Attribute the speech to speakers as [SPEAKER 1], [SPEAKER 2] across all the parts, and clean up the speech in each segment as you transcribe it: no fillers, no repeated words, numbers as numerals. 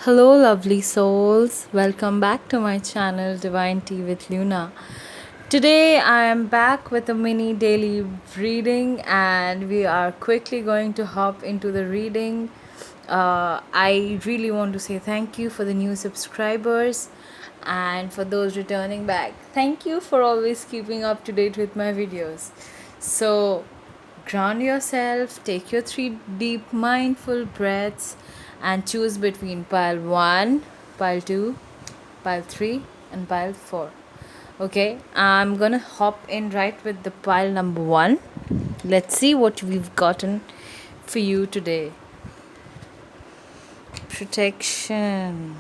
[SPEAKER 1] Hello, lovely souls. Welcome back to my channel, Divine Tea with Luna. Today, I am back with a mini daily reading, and we are quickly going to hop into the reading. I really want to say thank you for the new subscribers and for those returning back. Thank you for always keeping up to date with my videos. So, ground yourself, take your three deep mindful breaths, and choose between pile 1, pile 2, pile 3, and pile 4. Okay, I'm gonna hop in right with the pile number 1. Let's see what we've gotten for you today. Protection,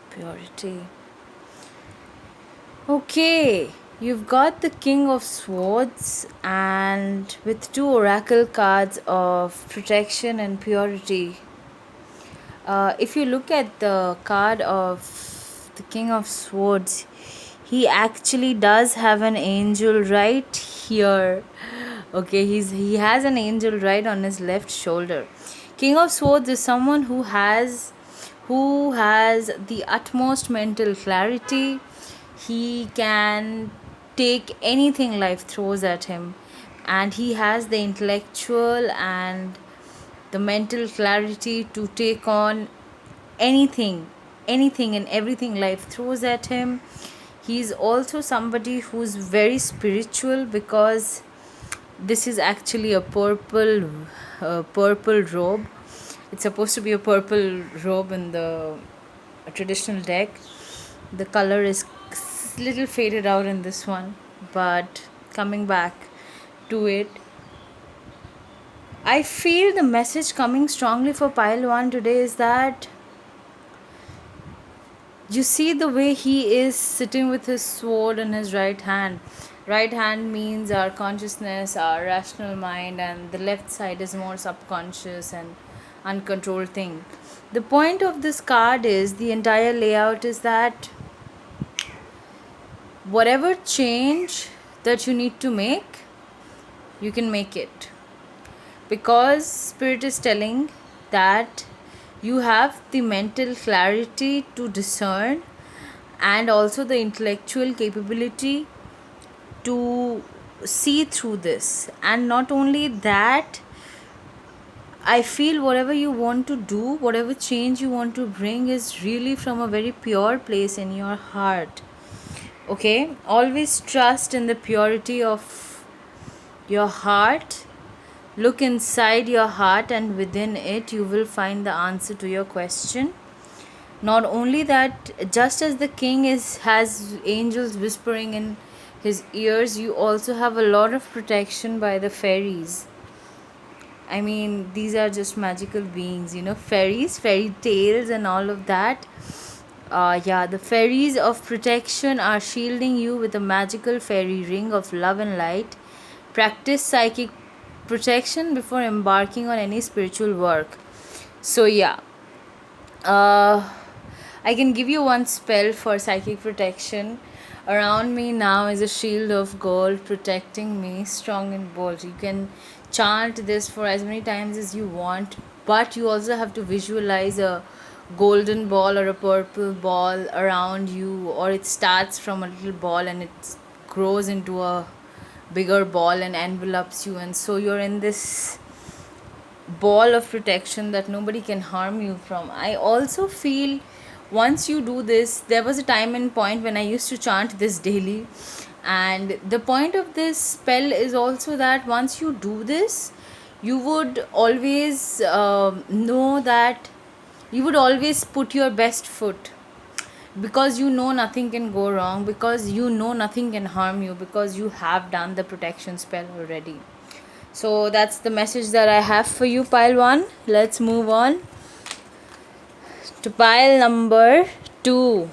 [SPEAKER 1] purity. Okay, you've got the King of Swords and with two oracle cards of protection and purity. If you look at the card of the King of Swords, he actually does have an angel right here. Okay, he has an angel right on his left shoulder. King of Swords is someone who has the utmost mental clarity. He can take anything life throws at him, and he has the intellectual and the mental clarity to take on anything and everything life throws at him. He's also somebody who's very spiritual, because this is actually a purple robe. It's supposed to be a purple robe in the traditional deck. The color is little faded out in this one, but coming back to it, I feel the message coming strongly for pile 1 today is that you see the way he is sitting with his sword in his right hand. Right hand means our consciousness, our rational mind, and the left side is more subconscious and uncontrolled thing. The point of this card is the entire layout is that whatever change that you need to make, you can make it, because spirit is telling that you have the mental clarity to discern and also the intellectual capability to see through this. And not only that, I feel whatever you want to do, whatever change you want to bring, is really from a very pure place in your heart. Okay, always trust in the purity of your heart. Look inside your heart, and within it, you will find the answer to your question. Not only that, just as the king has angels whispering in his ears, you also have a lot of protection by the fairies. I mean, these are just magical beings, fairies, fairy tales, and all of that. Yeah, the fairies of protection are shielding you with a magical fairy ring of love and light. Practice psychic protection before embarking on any spiritual work. So yeah, I can give you one spell for psychic protection. Around me now is a shield of gold protecting me strong and bold. You can chant this for as many times as you want, but you also have to visualize a golden ball or a purple ball around you, or it starts from a little ball and it grows into a bigger ball and envelops you, and so you're in this ball of protection that nobody can harm you from. I also feel once you do this, there was a time and point when I used to chant this daily, and the point of this spell is also that once you do this, you would always know that you would always put your best foot, because you know nothing can go wrong, because you know nothing can harm you, because you have done the protection spell already. So that's the message that I have for you, pile 1. Let's move on to pile number 2.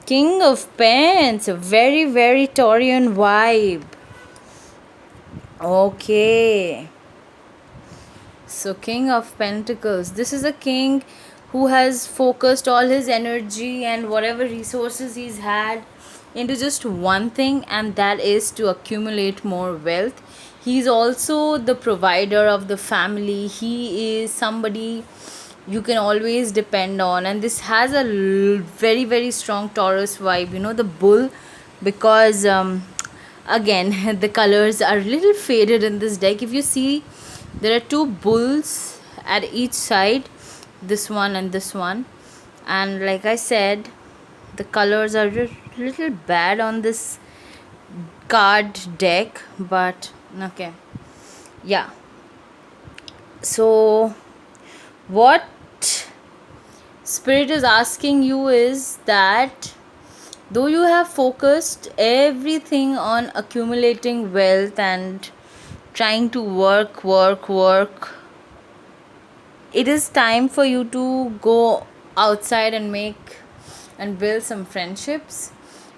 [SPEAKER 1] King of Pens, a very, very Taurian vibe. Okay. So, King of Pentacles. This is a king who has focused all his energy and whatever resources he's had into just one thing, and that is to accumulate more wealth. He's also the provider of the family. He is somebody you can always depend on, and this has a very very strong Taurus vibe, the bull, because again the colors are a little faded in this deck. If you see, there are two bulls at each side, this one and this one, and like I said, the colors are a little bad on this card deck, but okay, yeah. So what spirit is asking you is that though you have focused everything on accumulating wealth and trying to work, it is time for you to go outside and make and build some friendships,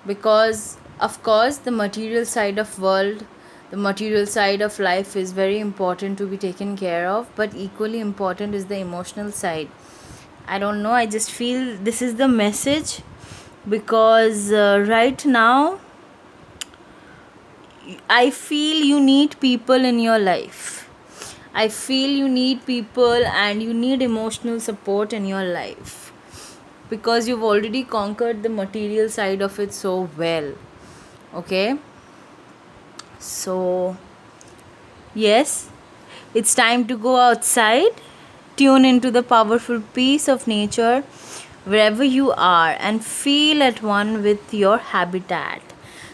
[SPEAKER 1] because of course the material side of world, the material side of life is very important to be taken care of, but equally important is the emotional side. I don't know, I just feel this is the message, because right now I feel you need people in your life. I feel you need people and you need emotional support in your life, because you've already conquered the material side of it so well. Okay? So, yes, it's time to go outside, tune into the powerful peace of nature wherever you are, and feel at one with your habitat.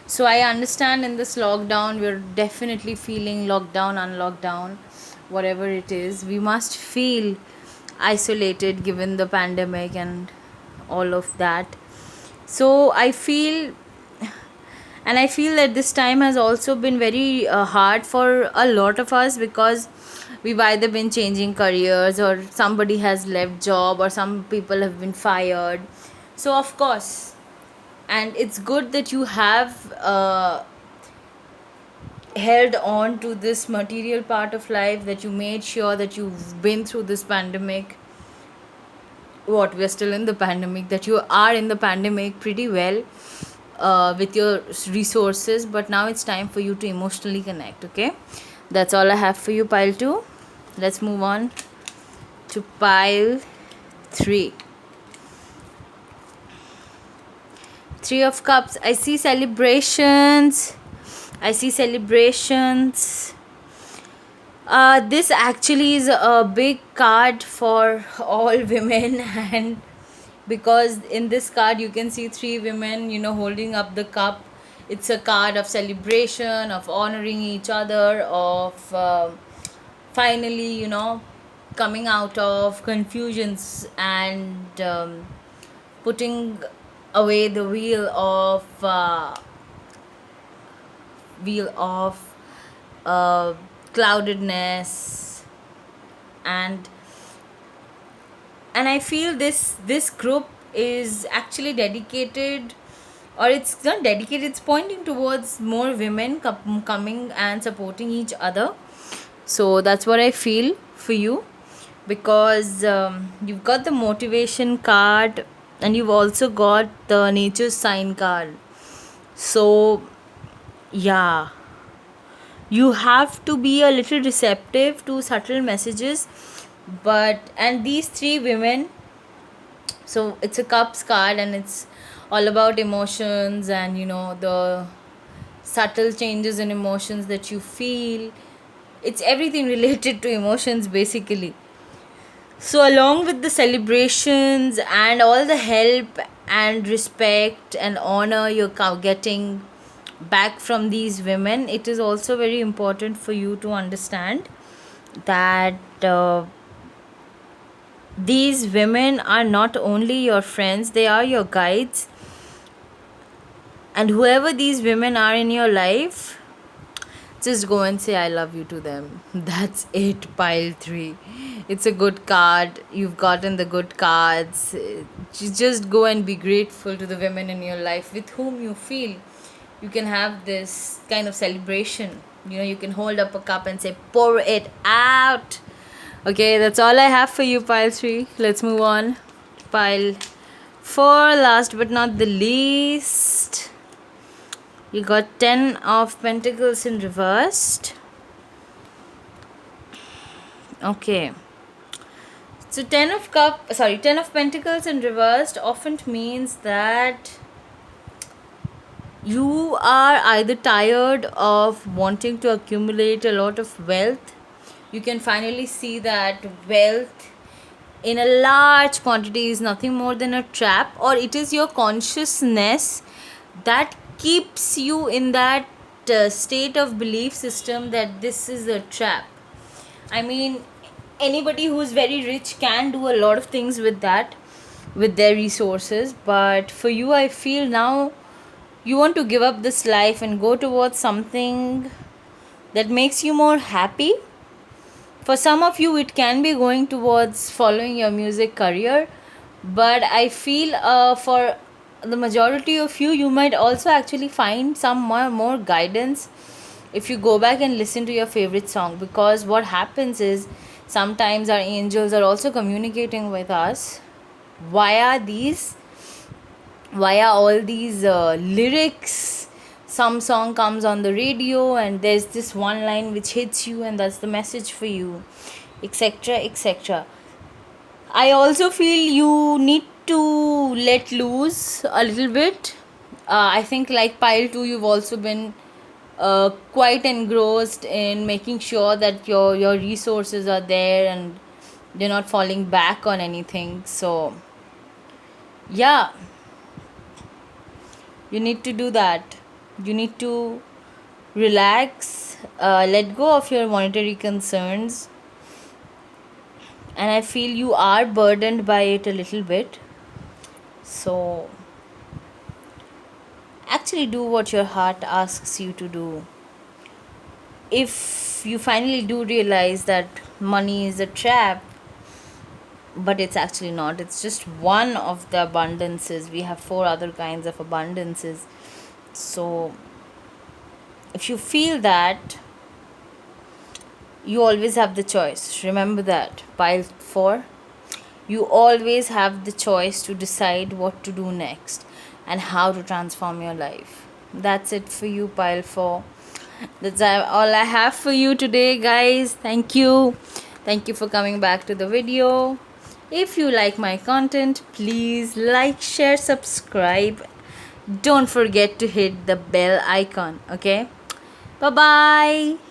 [SPEAKER 1] So, I understand in this lockdown, we're definitely feeling lockdown, unlockdown, whatever it is. We must feel isolated given the pandemic and all of that. So, I feel that this time has also been very hard for a lot of us, because we've either been changing careers, or somebody has left job, or some people have been fired. So of course, and it's good that you have held on to this material part of life, that you made sure that you've been through this pandemic. We're still in the pandemic, that you are in the pandemic pretty well with your resources, but now it's time for you to emotionally connect. Okay, that's all I have for you, pile 2. Let's move on to pile 3. 3 of cups. I see celebrations. This actually is a big card for all women, and because in this card you can see 3 women, holding up the cup. It's a card of celebration, of honoring each other, of finally, coming out of confusions, and putting away the wheel of uh, cloudedness, and I feel this group is actually dedicated, or it's not dedicated, it's pointing towards more women coming and supporting each other. So that's what I feel for you, because you've got the motivation card, and you've also got the nature sign card. So yeah, you have to be a little receptive to subtle messages, and these 3 women, so it's a cups card, and it's all about emotions, and the subtle changes in emotions that you feel. It's everything related to emotions basically. So along with the celebrations and all the help and respect and honor you're getting back from these women, it is also very important for you to understand that these women are not only your friends, they are your guides. And whoever these women are in your life, just go and say I love you to them. That's it, pile 3. It's a good card. You've gotten the good cards. Just go and be grateful to the women in your life with whom you feel you can have this kind of celebration. You can hold up a cup and say, pour it out. Okay, that's all I have for you, pile 3. Let's move on. Pile 4, last but not the least. You got 10 of Pentacles in reversed. Okay. So 10 of Pentacles in reversed often means that you are either tired of wanting to accumulate a lot of wealth. You can finally see that wealth in a large quantity is nothing more than a trap, or it is your consciousness that keeps you in that state of belief system that this is a trap. I mean, anybody who's very rich can do a lot of things with that, with their resources. But for you, I feel now you want to give up this life and go towards something that makes you more happy. For some of you, it can be going towards following your music career, but I feel for the majority of you, you might also actually find some more guidance if you go back and listen to your favorite song. Because what happens is sometimes our angels are also communicating with us via all these lyrics. Some song comes on the radio and there's this one line which hits you, and that's the message for you, etc., etc. I also feel you need to let loose a little bit. I think, like pile 2, you've also been quite engrossed in making sure that your resources are there and you're not falling back on anything. So yeah, you need to do that. You need to relax, let go of your monetary concerns, and I feel you are burdened by it a little bit. So actually do what your heart asks you to do. If you finally do realize that money is a trap, but it's actually not, it's just one of the abundances. We have 4 other kinds of abundances. So if you feel that, you always have the choice. Remember that, pile 4. You always have the choice to decide what to do next and how to transform your life. That's it for you, pile 4. That's all I have for you today, guys. Thank you. Thank you for coming back to the video. If you like my content, please like, share, subscribe. Don't forget to hit the bell icon. Okay? Bye bye.